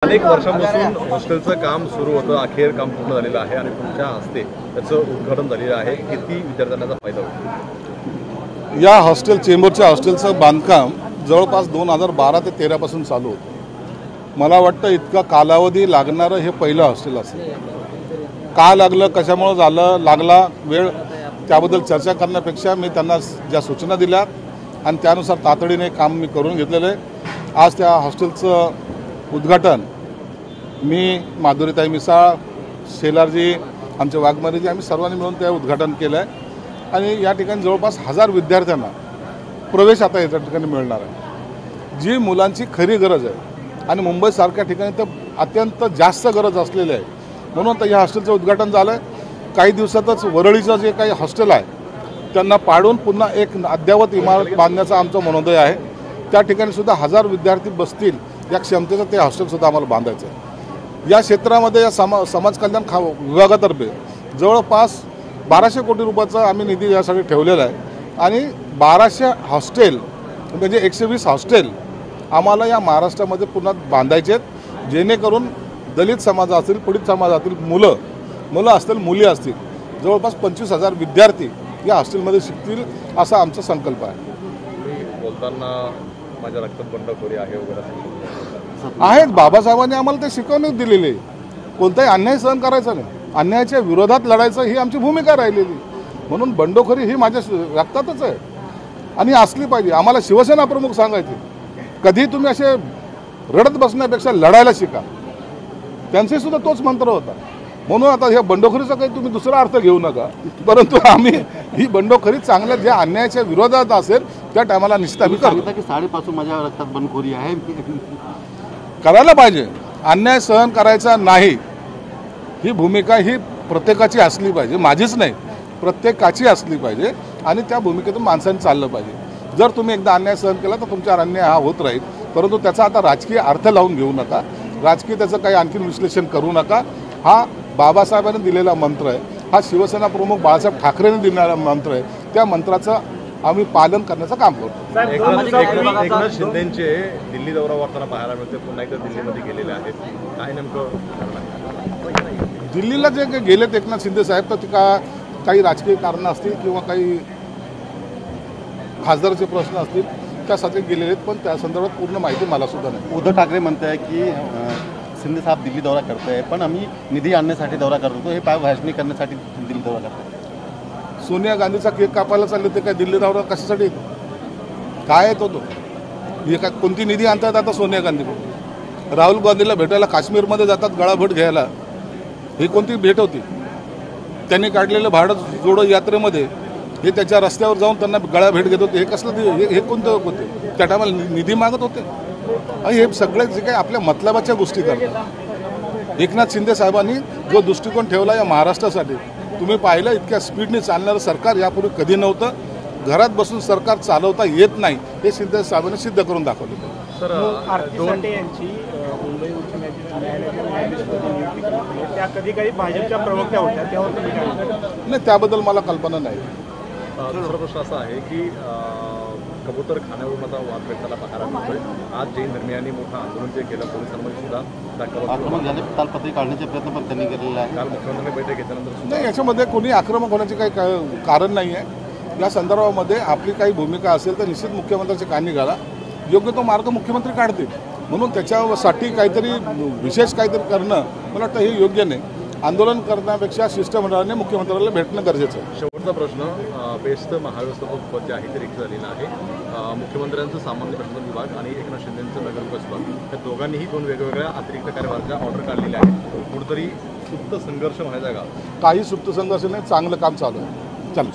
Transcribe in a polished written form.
अनेक वर्षांपासून हॉस्टेलचं काम सुरू होतं, अखेर काम पूर्ण झालेलं आहे आणि तुमच्या हस्ते त्याचं उद्घाटन झालेलं आहे. किती विद्यार्थ्यांना त्याचा फायदा होईल? या हॉस्टेल चेंबरच्या हॉस्टेलचं बांधकाम जवळपास 2012 ते 13 पासून चालू होतं. मला वाटतं इतका कालावधी लागणारं हे पहिलं हॉस्टेल असेल. का लागलं, कशामुळं झालं, लागला वेळ, त्याबद्दल चर्चा करण्यापेक्षा मी त्यांना ज्या सूचना दिल्या आणि त्यानुसार तातडीने काम मी करून घेतलेलं आहे. आज त्या हॉस्टेलचं उद्घाटन मी, माधुरीताई मिसाळ, शेलारजी, आमचे वाघमारेजी, आम्ही सर्वांनी मिळून ते उद्घाटन केलं आहे. आणि या ठिकाणी जवळपास 1000 विद्यार्थ्यांना प्रवेश आता या ठिकाणी मिळणार आहे. जी मुलांची खरी गरज आहे आणि मुंबईसारख्या ठिकाणी तर अत्यंत जास्त गरज असलेली आहे, म्हणून तर या हॉस्टेलचं उद्घाटन झालं आहे. काही दिवसातच वरळीचं जे काही हॉस्टेल आहे त्यांना पाडून पुन्हा एक अद्ययावत इमारत बांधण्याचा आमचा मनोदय आहे. त्या ठिकाणी सुद्धा 1000 विद्यार्थी बसतील या क्षमतेचं ते हॉस्टेलसुद्धा आम्हाला बांधायचं आहे. या क्षेत्रामध्ये या समाज कल्याण विभागातर्फे जवळपास 1200 कोटी रुपयाचा आम्ही निधी यासाठी ठेवलेला आहे. आणि 1200 हॉस्टेल म्हणजे 120 हॉस्टेल आम्हाला या महाराष्ट्रामध्ये पुन्हा बांधायचे आहेत, जेणेकरून दलित समाज असतील, पीडित समाजातील मुलं असतील, मुली असतील, जवळपास 25,000 विद्यार्थी या हॉस्टेलमध्ये शिकतील असा आमचा संकल्प आहे. बोलताना माझ्या रक्तात बंडखोरी आहे वगैरे आहेत. बाबासाहेबांनी आम्हाला ते शिकवणूक दिलेली, कोणताही अन्याय सहन करायचा नाही, अन्यायाच्या विरोधात लढायचं ही आमची भूमिका राहिलेली. म्हणून बंडखोरी ही माझ्या रक्तातच आहे आणि असली पाहिजे. आम्हाला शिवसेना प्रमुख सांगायचे, कधी तुम्ही असे रडत बसण्यापेक्षा लढायला शिका. त्यांचे सुद्धा तोच मंत्र होता. म्हणून आता ह्या बंडखोरीचा काही तुम्ही दुसरा अर्थ घेऊ नका, परंतु आम्ही ही बंडखोरी चांगल्या ज्या अन्यायाच्या विरोधात असेल त्या टायमाला निश्चित आम्ही करू. की 5.5 माझ्या रक्तात बंडखोरी आहे, करायला पाहिजे. अन्याय सहन करायचा नाही ही भूमिका ही प्रत्येकाची असली पाहिजे, माझीच नाही, प्रत्येकाची असली पाहिजे. आणि त्या भूमिकेतून माणसांनी चाललं पाहिजे. जर तुम्ही एकदा अन्याय सहन केला तर तुमच्यावर अन्याय हा होत राहील, परंतु त्याचा आता राजकीय अर्थ लावून घेऊ नका, राजकीय त्याचं काही आणखीन विश्लेषण करू नका. हा बाबासाहेबांनी दिलेला मंत्र आहे, हा शिवसेना प्रमुख बाळासाहेब ठाकरेंनी दिलेला मंत्र आहे. त्या मंत्राचं आम्ही पालन करण्याचं काम करतो. एकनाथ शिंदेचे दिल्ली दौरा वाटताना पाहायला मिळते, पुन्हा एकदा दिल्लीमध्ये गेलेले आहेत. काय नेमकं दिल्लीला जे गेलेत एकनाथ शिंदे साहेब, तर काही राजकीय कारणं असतील किंवा काही खासदाराचे प्रश्न असतील त्यासाठी गेलेले आहेत, पण त्या संदर्भात पूर्ण माहिती मला सुद्धा नाही. उद्धव ठाकरे म्हणत आहे की शिंदे साहेब दिल्ली दौरा करताय, पण आम्ही निधी आणण्यासाठी दौरा करतो, हे पायभाषणी करण्यासाठी दिल्ली दौरा करतो. सोनिया गांधीचा केक कापायला चालले ते काय दिल्ली दौरा कशासाठी? काय येतो तो? हे काय कोणती निधी आणतात आता सोनिया गांधी? राहुल गांधीला भेटायला काश्मीरमध्ये जातात गळाभेट घ्यायला, ही कोणती भेट होती? त्यांनी काढलेलं भारत जोडो यात्रेमध्ये हे त्याच्या रस्त्यावर जाऊन त्यांना गळाभेट घेत होते. हे कसलं हे कोणतं होते? त्या टायमाला निधी मागत होते. हे सगळे जे काही आपल्या मतलबाच्या गोष्टी करतात. एकनाथ शिंदे साहेबांनी जो दृष्टिकोन ठेवला या महाराष्ट्रासाठी, तुम्ही पाहिलं, इतक्या स्पीडने चालणारं सरकार यापूर्वी कधी नव्हतं. घरात बसून सरकार चालवता येत नाही हे शिंदे साहेबांनी सिद्ध करून दाखवलं. सर, यांची मुंबई उच्च न्यायालयाच्या न्यायाधीशपदी नियुक्ती केली, त्या कधी काही भाजपच्या प्रवक्त्या होत्या, त्यावर तुम्ही काय म्हणता? नाही, त्याबद्दल मला कल्पना नाही. दुसरा प्रश्न असा आहे की कबूतर खाण्यावरून आता वाद पेटताना पाहायला मिळतोय. आज जैन धर्मियांनी मोठं आंदोलन जे केलं, पोलिसांमध्ये सुद्धा आक्रमक झाले, तालपत्री काढण्याचे प्रयत्न पण त्यांनी केलेला आहे. काल मुख्यमंत्र्यांनी बैठक घेतल्यानंतर नाही, याच्यामध्ये कोणी आक्रमक होण्याचे काही कारण नाही आहे. या संदर्भामध्ये आपली काही भूमिका असेल तर निश्चित मुख्यमंत्र्यांचे कान निघाला, योग्य तो मार्ग मुख्यमंत्री काढतील. म्हणून त्याच्यासाठी काहीतरी विशेष काहीतरी करणं मला वाटतं हे योग्य नाही. आंदोलन करण्यापेक्षा शिष्टमंडळाने मुख्यमंत्र्याला भेटणं गरजेचं आहे. शेवटचा प्रश्न, बेस्ट महाव्यवस्थापक पद जे आहे ते रिक्त झालेलं आहे. मुख्यमंत्र्यांचं सामान्य प्रशासन विभाग आणि एकनाथ शिंदेंचं नगर विकास विभाग, या दोघांनीही 2 वेगवेगळ्या अतिरिक्त कार्यभाराच्या ऑर्डर काढलेल्या आहेत. कुठेतरी सुप्त संघर्ष म्हणायचा का? काही सुप्त संघर्ष नाही, चांगलं काम चालू आहे. चला.